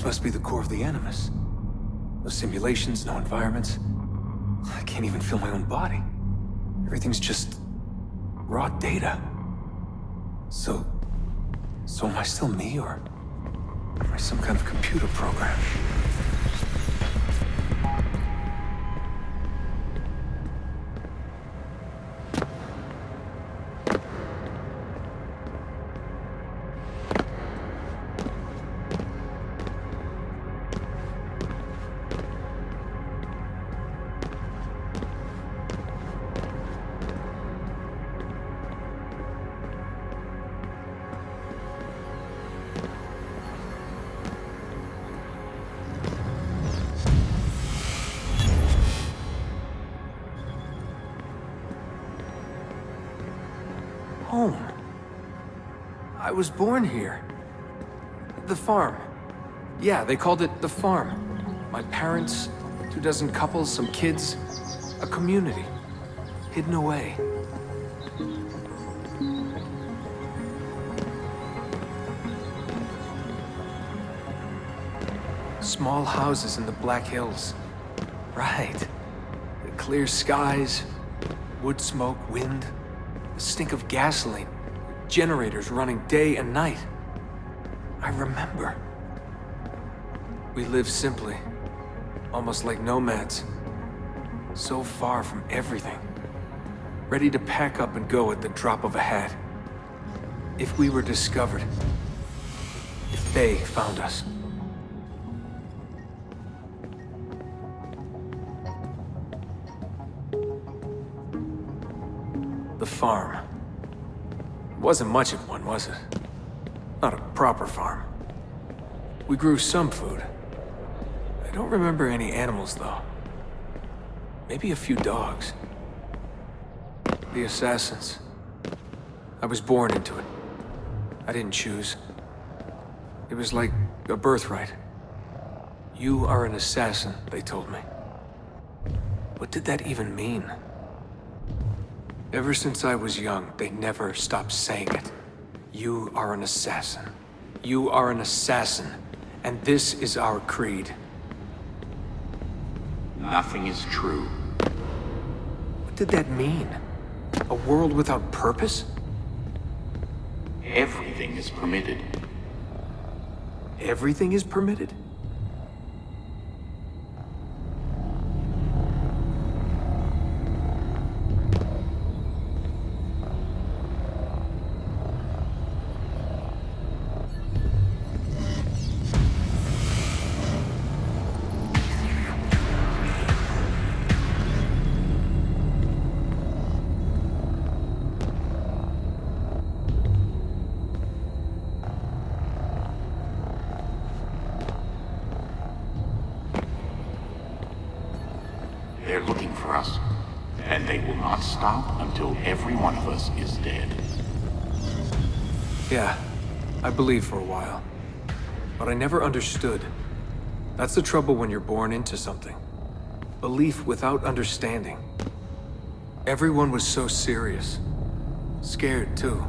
This must be the core of the Animus. No simulations, no environments. I can't even feel my own body. Everything's just raw data. So am I still me, or am I some kind of computer program? Home. I was born here. The farm. Yeah, they called it the farm. My parents, 24 couples, some kids, a community, hidden away. Small houses in the Black Hills. Right. The clear skies, wood smoke, wind. The stink of gasoline, generators running day and night. I remember. We lived simply, almost like nomads. So far from everything. Ready to pack up and go at the drop of a hat. If we were discovered. If they found us. The farm. It wasn't much of one, was it? Not a proper farm. We grew some food. I don't remember any animals, though. Maybe a few dogs. The assassins. I was born into it. I didn't choose. It was like a birthright. You are an assassin, they told me. What did that even mean? Ever since I was young, they never stopped saying it. You are an assassin. You are an assassin. And this is our creed. Nothing is true. What did that mean? A world without purpose? Everything is permitted. Everything is permitted? They're looking for us, and they will not stop until every one of us is dead. Yeah, I believed for a while. But I never understood. That's the trouble when you're born into something. Belief without understanding. Everyone was so serious. Scared, too.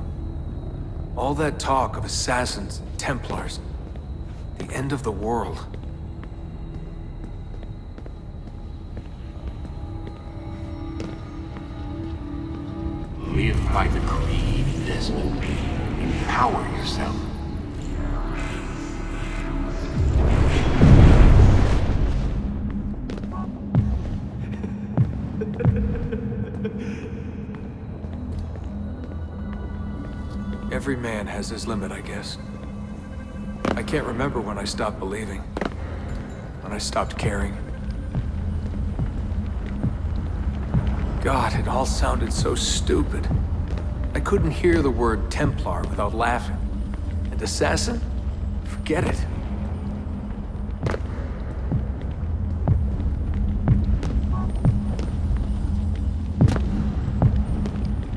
All that talk of assassins and Templars. The end of the world. Live by the creed, Desmond. Empower yourself. Every man has his limit, I guess. I can't remember when I stopped believing. When I stopped caring. God, it all sounded so stupid. I couldn't hear the word Templar without laughing. And assassin? Forget it.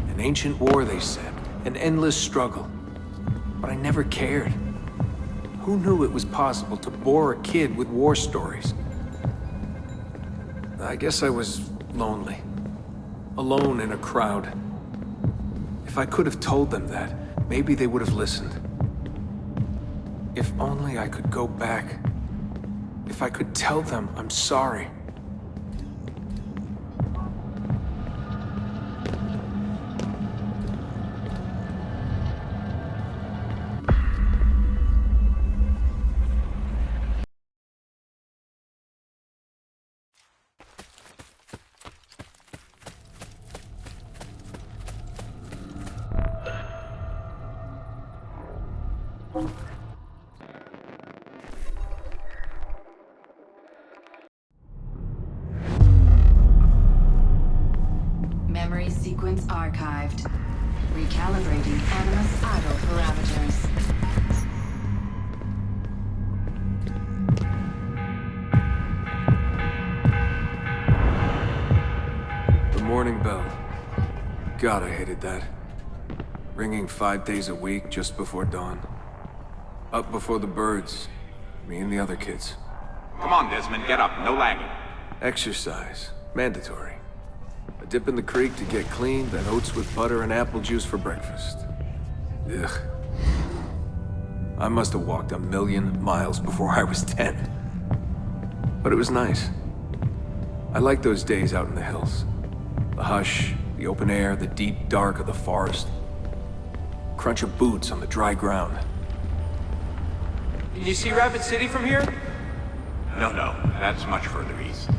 An ancient war, they said. An endless struggle. But I never cared. Who knew it was possible to bore a kid with war stories? I guess I was lonely. Alone in a crowd. If I could have told them that, maybe they would have listened. If only I could go back If I could tell them I'm sorry. Memory sequence archived. Recalibrating Animus idle parameters. The morning bell. God, I hated that. Ringing 5 days a week just before dawn. Up before the birds. Me and the other kids. Come on, Desmond, get up. No lagging. Exercise. Mandatory. A dip in the creek to get clean, then oats with butter and apple juice for breakfast. Ugh. I must have walked 1,000,000 miles before I was 10. But it was nice. I liked those days out in the hills. The hush, the open air, the deep dark of the forest. Crunch of boots on the dry ground. Can you see Rapid City from here? No, that's much further east.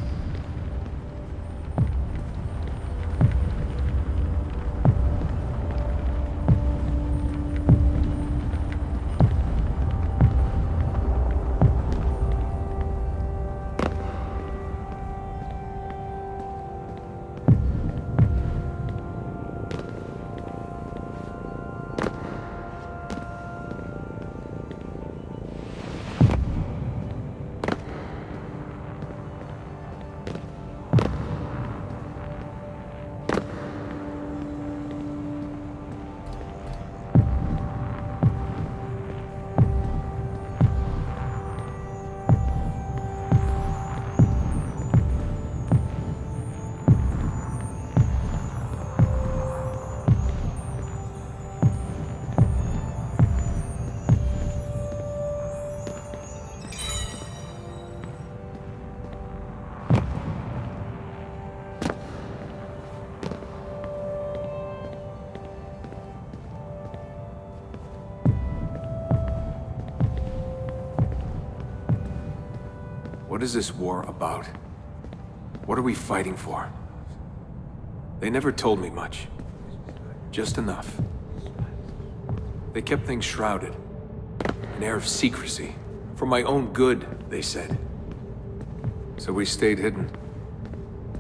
What is this war about? What are we fighting for? They never told me much. Just enough. They kept things shrouded. An air of secrecy. For my own good, they said. So we stayed hidden.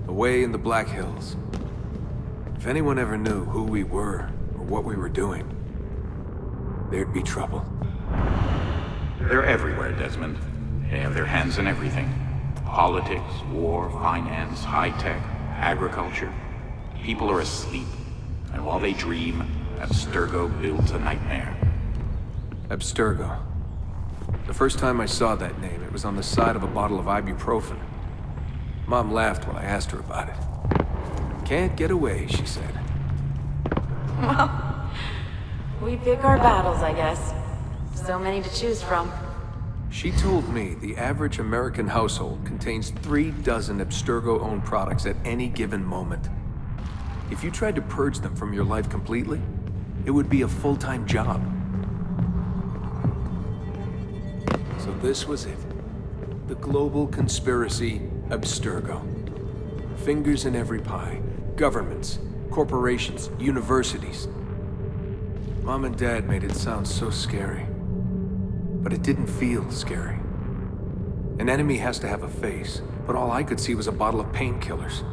Away in the Black Hills. If anyone ever knew who we were, or what we were doing, there'd be trouble. They're everywhere, Desmond. They have their hands in everything. Politics, war, finance, high-tech, agriculture. People are asleep. And while they dream, Abstergo builds a nightmare. Abstergo. The first time I saw that name, it was on the side of a bottle of ibuprofen. Mom laughed when I asked her about it. Can't get away, she said. Well, we pick our battles, I guess. So many to choose from. She told me the average American household contains 3 dozen Abstergo-owned products at any given moment. If you tried to purge them from your life completely, it would be a full-time job. So this was it. The global conspiracy, Abstergo. Fingers in every pie. Governments, corporations, universities. Mom and Dad made it sound so scary. But it didn't feel scary. An enemy has to have a face, but all I could see was a bottle of painkillers.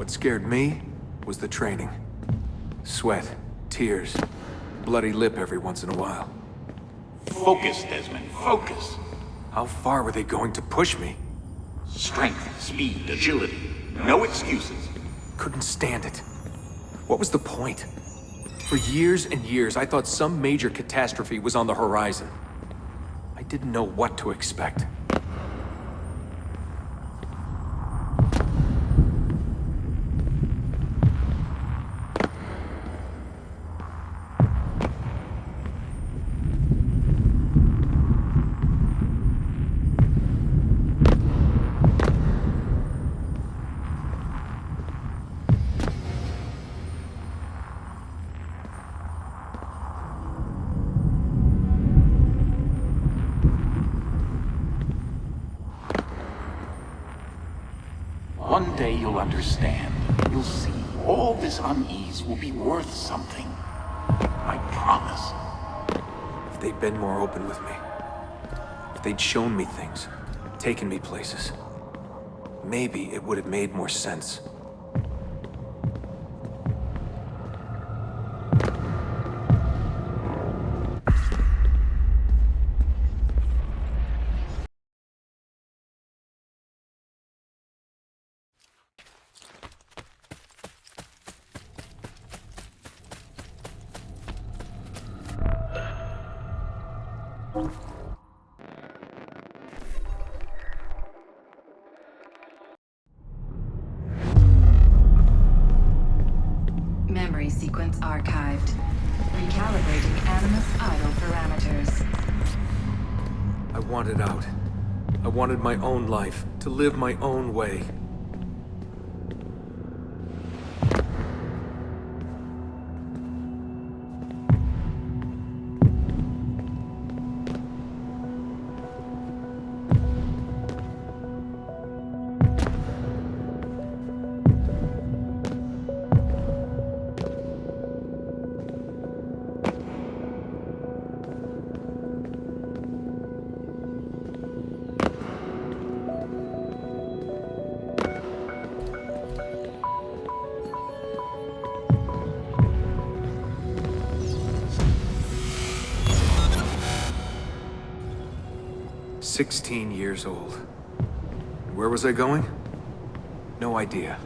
What scared me was the training. Sweat, tears, bloody lip every once in a while. Focus, Desmond, focus. How far were they going to push me? Strength, speed, agility. No excuses. Couldn't stand it. What was the point? For years and years, I thought some major catastrophe was on the horizon. I didn't know what to expect. One day you'll understand. You'll see. All this unease will be worth something. I promise. If they'd been more open with me. If they'd shown me things. Taken me places. Maybe it would have made more sense. Memory sequence archived. Recalibrating Animus idle parameters. I wanted out. I wanted my own life, to live my own way. "16 years old. Where was I going? No idea.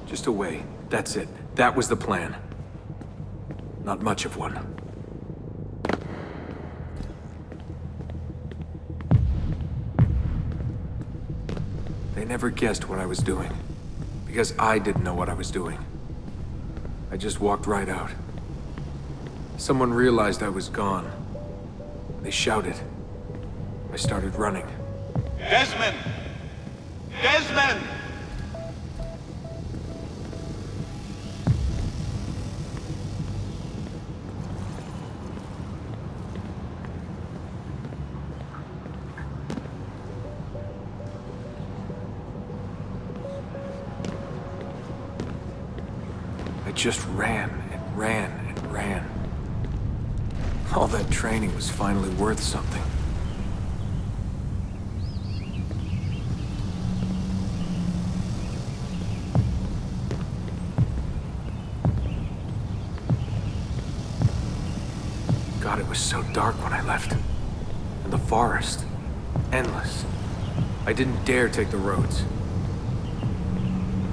Just away. That's it. That was the plan. Not much of one. They never guessed what I was doing. Because I didn't know what I was doing. I just walked right out. Someone realized I was gone. They shouted. I started running. Desmond! Desmond! I just ran and ran and ran. All that training was finally worth something. God, it was so dark when I left. And the forest. Endless. I didn't dare take the roads.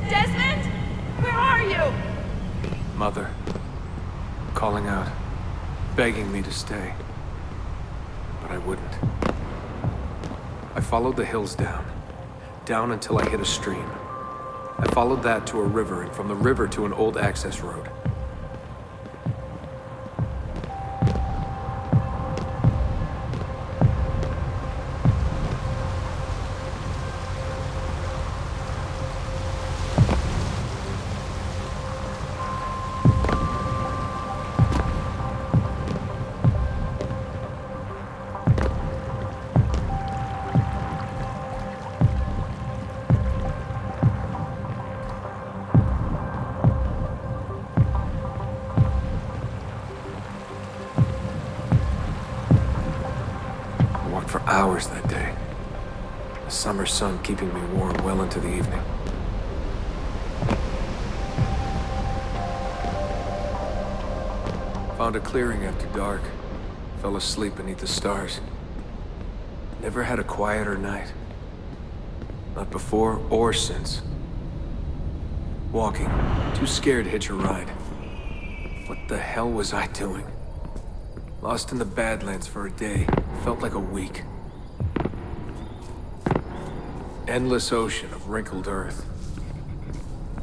Desmond! Where are you? Mother. Calling out. Begging me to stay. But I wouldn't. I followed the hills down. Down until I hit a stream. I followed that to a river, and from the river to an old access road. For hours that day. The summer sun keeping me warm well into the evening. Found a clearing after dark. Fell asleep beneath the stars. Never had a quieter night. Not before or since. Walking, too scared to hitch a ride. What the hell was I doing? Lost in the Badlands for a day. Felt like a week. Endless ocean of wrinkled earth.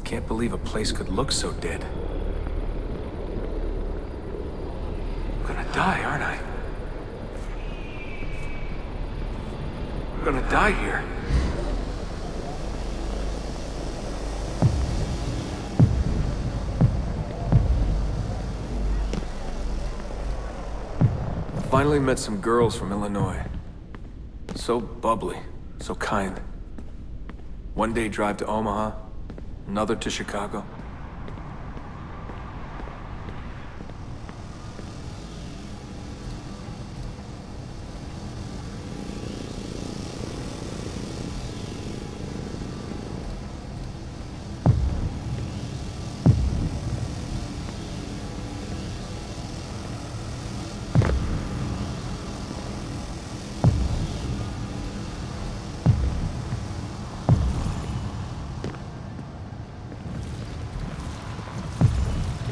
Can't believe a place could look so dead. I'm gonna die, aren't I? I'm gonna die here. Finally met some girls from Illinois. So bubbly, so kind. One day drive to Omaha, another to Chicago.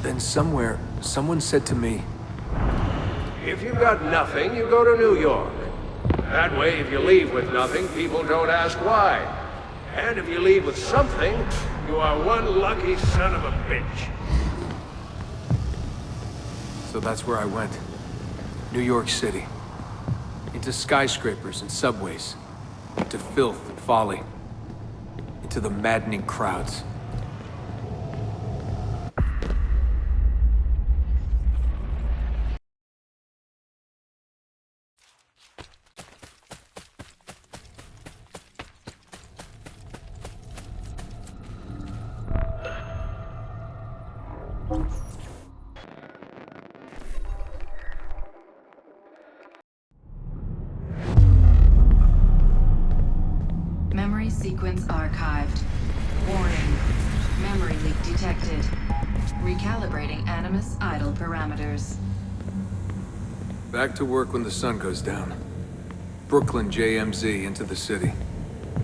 Then somewhere, someone said to me, If you've got nothing, you go to New York. That way, if you leave with nothing, people don't ask why. And if you leave with something, you are one lucky son of a bitch. so that's where I went. New York City. Into skyscrapers and subways. Into filth and folly. Into the maddening crowds. Memory sequence archived. Warning. Memory leak detected. Recalibrating Animus idle parameters. Back to work when the sun goes down. Brooklyn JMZ into the city.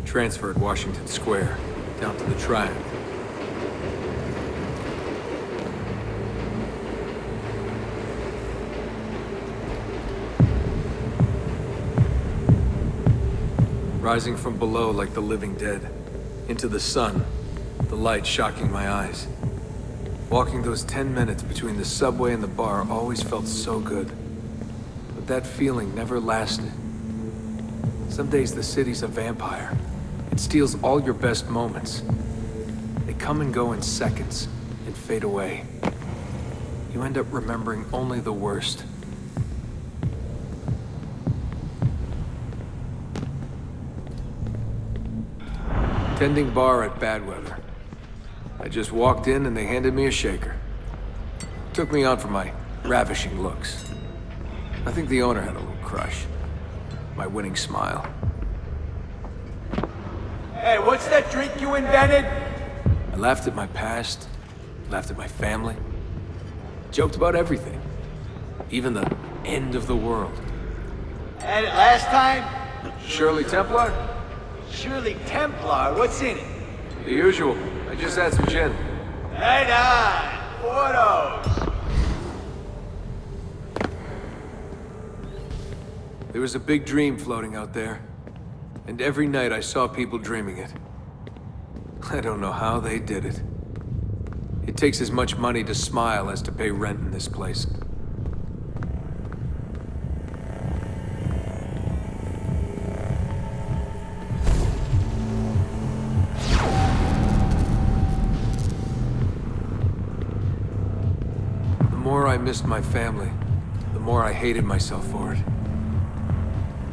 Transferred Washington Square, down to the Triad. Rising from below like the living dead. Into the sun, the light shocking my eyes. Walking those 10 minutes between the subway and the bar always felt so good. But that feeling never lasted. Some days the city's a vampire. It steals all your best moments. They come and go in seconds, and fade away. You end up remembering only the worst. Tending bar at bad weather. I just walked in and they handed me a shaker. Took me on for my ravishing looks. I think the owner had a little crush. My winning smile. Hey, what's that drink you invented? I laughed at my past, laughed at my family, joked about everything. Even the end of the world. Had it last time? Shirley Templar? Surely Templar, what's in it? The usual. I just had some gin. Right on, photos. There was a big dream floating out there. And every night I saw people dreaming it. I don't know how they did it. It takes as much money to smile as to pay rent in this place. The more I missed my family, the more I hated myself for it.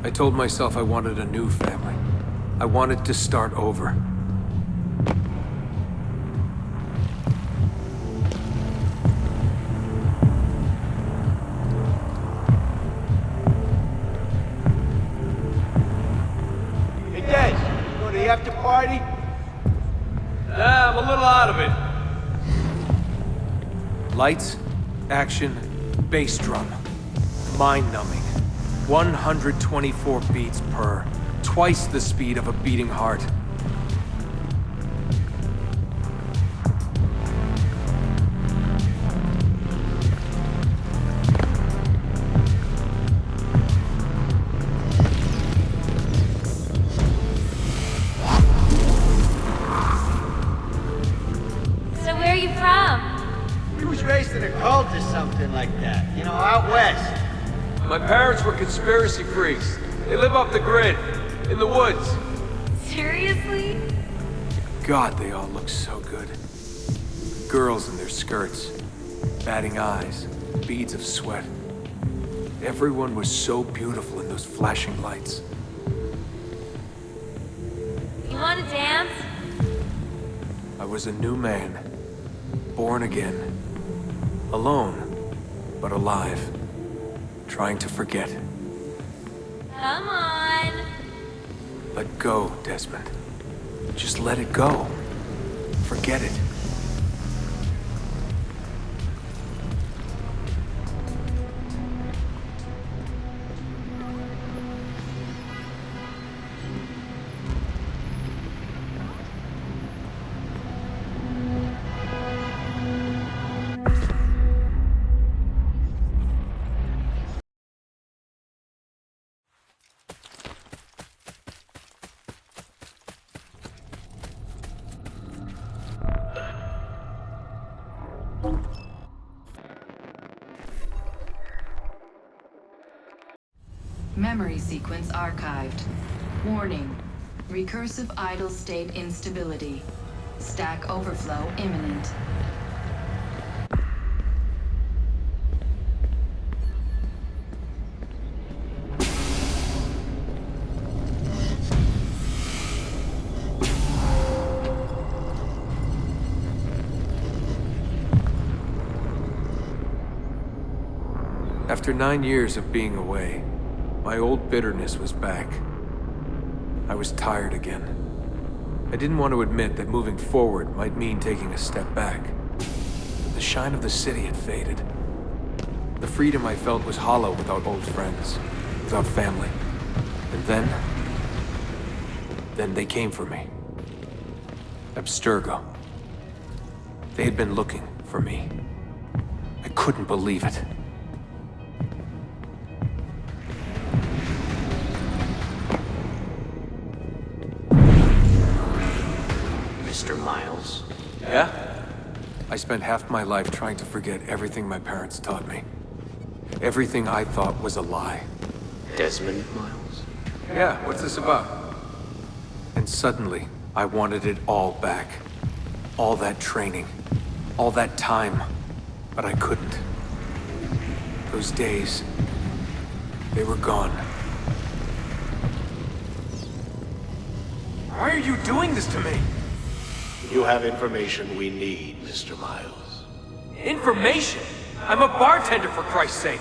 I told myself I wanted a new family. I wanted to start over. Hey, Des, you going to the after party? Nah, I'm a little out of it. Lights, action, Bass drum. Mind-numbing. 124 beats per. Twice the speed of a beating heart. So where are you from? He was raised in a cult or something like that. You know, out west. My parents were conspiracy freaks. They live off the grid, in the woods. Seriously? God, they all look so good. Girls in their skirts, batting eyes, beads of sweat. Everyone was so beautiful in those flashing lights. You wanna dance? I was a new man, born again. Alone, but alive. Trying to forget. Come on. Let go, Desmond. Just let it go. Forget it. Memory sequence archived. Warning. Recursive idle state instability. Stack overflow imminent. After 9 years of being away, my old bitterness was back. I was tired again. I didn't want to admit that moving forward might mean taking a step back. But the shine of the city had faded. The freedom I felt was hollow without old friends, without family. And then they came for me. Abstergo. They had been looking for me. I couldn't believe it. Mr. Miles. Yeah? I spent half my life trying to forget everything my parents taught me. Everything I thought was a lie. Desmond Miles? Yeah, what's this about? And suddenly, I wanted it all back. All that training. All that time. But I couldn't. Those days, they were gone. Why are you doing this to me? You have information we need, Mr. Miles. Information? I'm a bartender, for Christ's sake.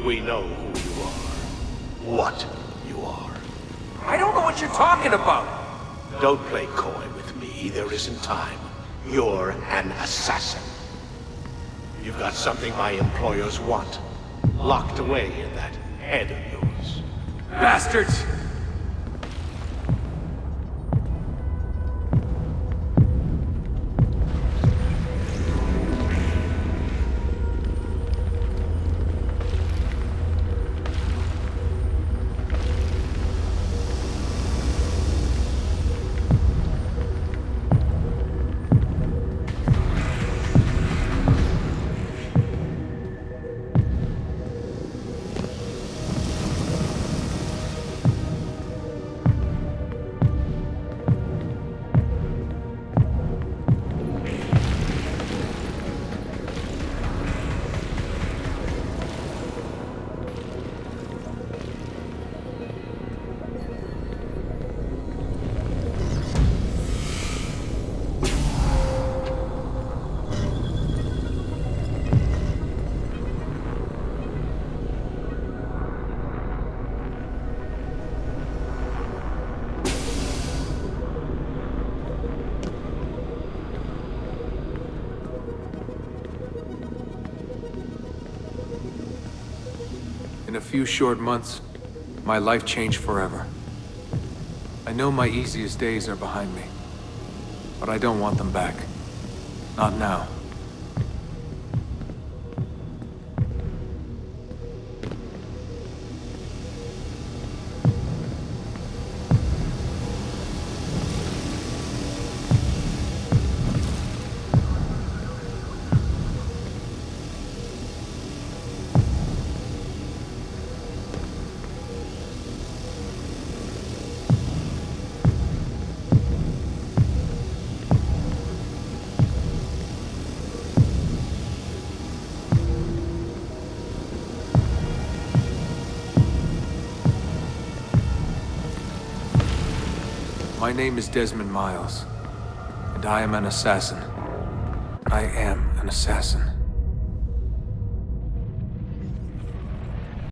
We know who you are. What you are. I don't know what you're talking about. Don't play coy with me. There isn't time. You're an assassin. You've got something my employers want. Locked away in that head of yours. Bastards! In a few short months, my life changed forever. I know my easiest days are behind me, but I don't want them back. Not now. My name is Desmond Miles, and I am an assassin. I am an assassin.